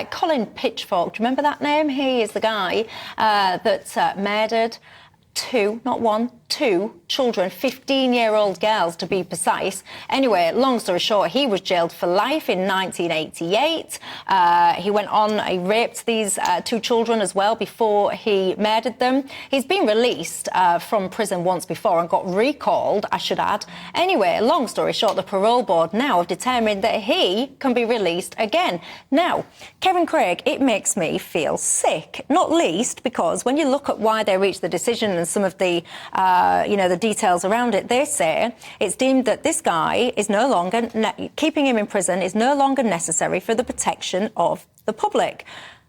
Colin Pitchfork, do you remember that name? He is the guy that murdered two, not one, two children, 15-year-old girls to be precise. Anyway, long story short, he was jailed for life in 1988. He went on, he raped these two children as well before he murdered them. He's been released from prison once before and got recalled, I should add. Anyway, long story short, the parole board now have determined that he can be released again. Now, Kevin Craig, it makes me feel sick, not least because when you look at why they reached the decision and some of the the details around it, they say it's deemed that this guy is no longer, keeping him in prison is no longer necessary for the protection of the public.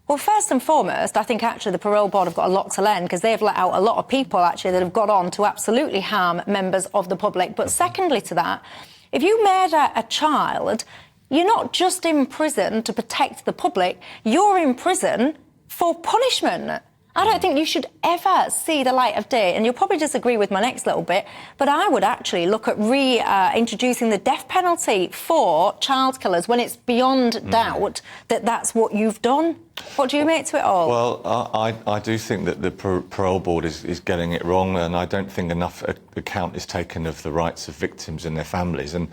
Well, first and foremost, I think actually the parole board have got a lot to learn because they've let out a lot of people actually that have got on to absolutely harm members of the public. But secondly to that, if you murder a child, you're not just in prison to protect the public, you're in prison for punishment. I don't think you should ever see the light of day, and you'll probably disagree with my next little bit, but I would actually look at reintroducing the death penalty for child killers when it's beyond doubt that that's what you've done. What do you make to it all? Well, I do think that the parole board is getting it wrong, and I don't think enough account is taken of the rights of victims and their families. And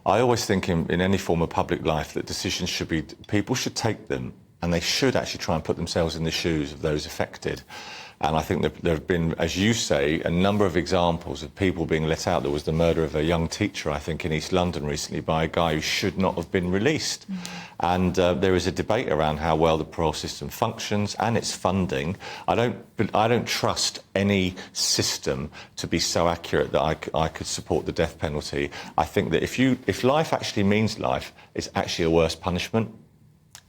I always think in any form of public life that decisions should be, people should take them, and they should actually try and put themselves in the shoes of those affected. And I think that there have been, as you say, a number of examples of people being let out. There was the murder of a young teacher, I think, in East London recently by a guy who should not have been released. And there is a debate around how well the parole system functions and its funding. I don't trust any system to be so accurate that I could support the death penalty. I think that if life actually means life, it's actually a worse punishment.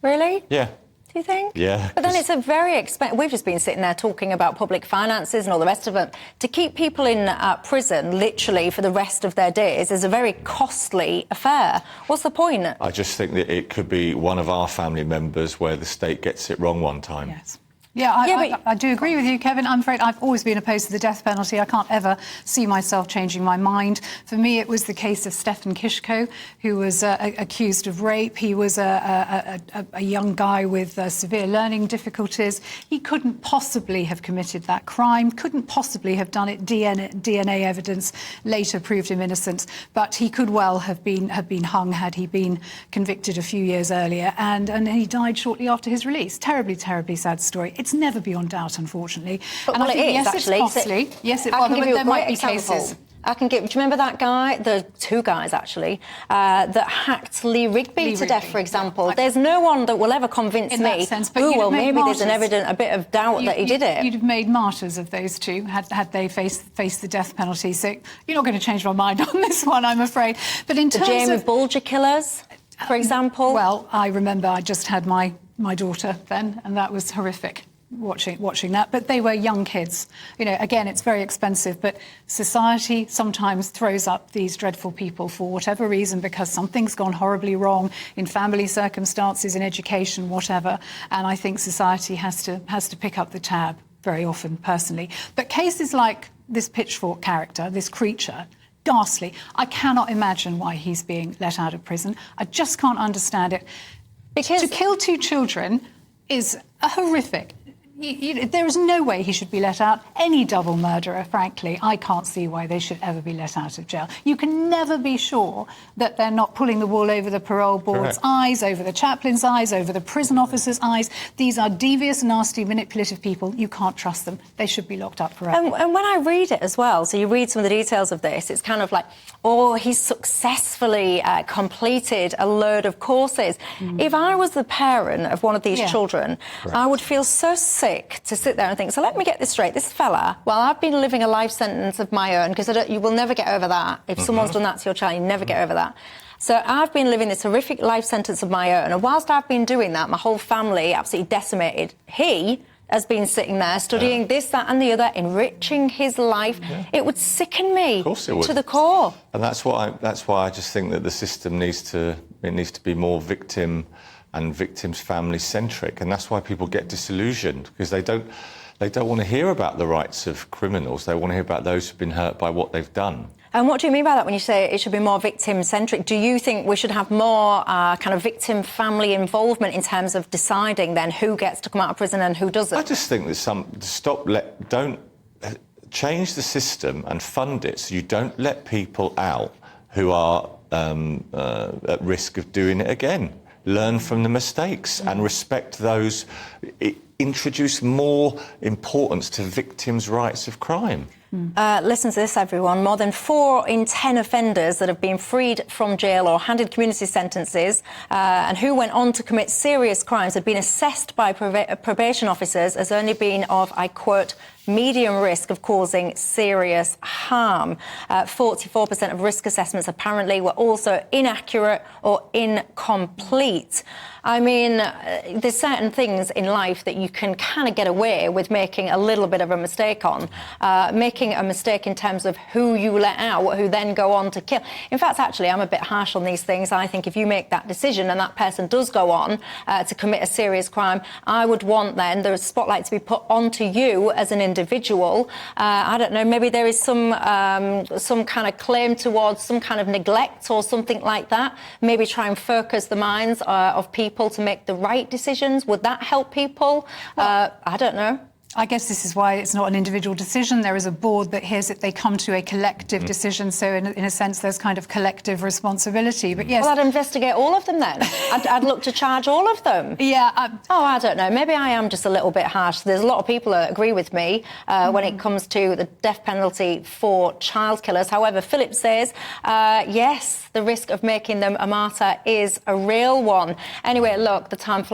Really? Yeah. Do you think? Yeah. But then it's a very expensive... We've just been sitting there talking about public finances and all the rest of it. To keep people in prison, literally, for the rest of their days is a very costly affair. What's the point? I just think that it could be one of our family members where the state gets it wrong one time. Yes. Yeah, I do agree with you, Kevin. I'm afraid I've always been opposed to the death penalty. I can't ever see myself changing my mind. For me, it was the case of Stefan Kishko, who was accused of rape. He was a young guy with severe learning difficulties. He couldn't possibly have committed that crime, couldn't possibly have done it. DNA evidence later proved him innocent, but he could well have been hung had he been convicted a few years earlier, and he died shortly after his release. Terribly, terribly sad story. It's never beyond doubt, unfortunately. But and I think, yes, actually, it's costly. Yes, there might be cases. I can give... Do you remember that guy? The two guys, actually, that hacked Lee Rigby to death, for example. There's no one that will ever convince me, maybe there's a bit of doubt that he did it. You'd have made martyrs of those two had they faced the death penalty. So you're not going to change my mind on this one, I'm afraid. But in terms of... The Jamie of Bulger killers, for example? Well, I remember I just had my daughter then, and that was horrific. Watching that, but they were young kids. You know, again, it's very expensive, but society sometimes throws up these dreadful people for whatever reason because something's gone horribly wrong in family circumstances, in education, whatever. And I think society has to pick up the tab very often, personally. But cases like this Pitchfork character, this creature, ghastly. I cannot imagine why he's being let out of prison. I just can't understand it. Because to kill two children is a horrific. There is no way he should be let out. Any double murderer, frankly, I can't see why they should ever be let out of jail. You can never be sure that they're not pulling the wool over the parole board's eyes, over the chaplain's eyes, over the prison officer's eyes. These are devious, nasty, manipulative people. You can't trust them. They should be locked up forever. And when I read it as well, so you read some of the details of this, it's kind of like, oh, he's successfully completed a load of courses. If I was the parent of one of these children, I would feel so sick to sit there and think, so let me get this straight. This fella, well, I've been living a life sentence of my own, because you will never get over that. If someone's done that to your child, you never get over that. So I've been living this horrific life sentence of my own, and whilst I've been doing that, my whole family absolutely decimated. He has been sitting there studying this, that and the other, enriching his life. It would sicken me of course it would. To the core. And that's why I just think that the system needs to be more victim and victims' family-centric, and that's why people get disillusioned, because they don't want to hear about the rights of criminals. They want to hear about those who've been hurt by what they've done. And what do you mean by that when you say it should be more victim-centric? Do you think we should have more kind of victim family involvement in terms of deciding then who gets to come out of prison and who doesn't? I just think that don't change the system and fund it so you don't let people out who are at risk of doing it again. Learn from the mistakes and respect those. Introduce more importance to victims' rights of crime. Listen to this, everyone. More than 4 in 10 offenders that have been freed from jail or handed community sentences and who went on to commit serious crimes have been assessed by probation officers as only being of, I quote, medium risk of causing serious harm. 44% of risk assessments apparently were also inaccurate or incomplete. I mean, there's certain things in life that you can kind of get away with making a little bit of a mistake on. Making a mistake in terms of who you let out, who then go on to kill. In fact, actually, I'm a bit harsh on these things. I think if you make that decision and that person does go on to commit a serious crime, I would want then the spotlight to be put onto you as an individual. I don't know, maybe there is some kind of claim towards some kind of neglect or something like that. Maybe try and focus the minds of people to make the right decisions. Would that help people? I don't know. I guess this is why it's not an individual decision. There is a board that hears it. They come to a collective decision. So in a sense, there's kind of collective responsibility. But yes. Well, I'd investigate all of them then. I'd look to charge all of them. Yeah. I don't know. Maybe I am just a little bit harsh. There's a lot of people that agree with me when it comes to the death penalty for child killers. However, Philip says, yes, the risk of making them a martyr is a real one. Anyway, look, the time flies.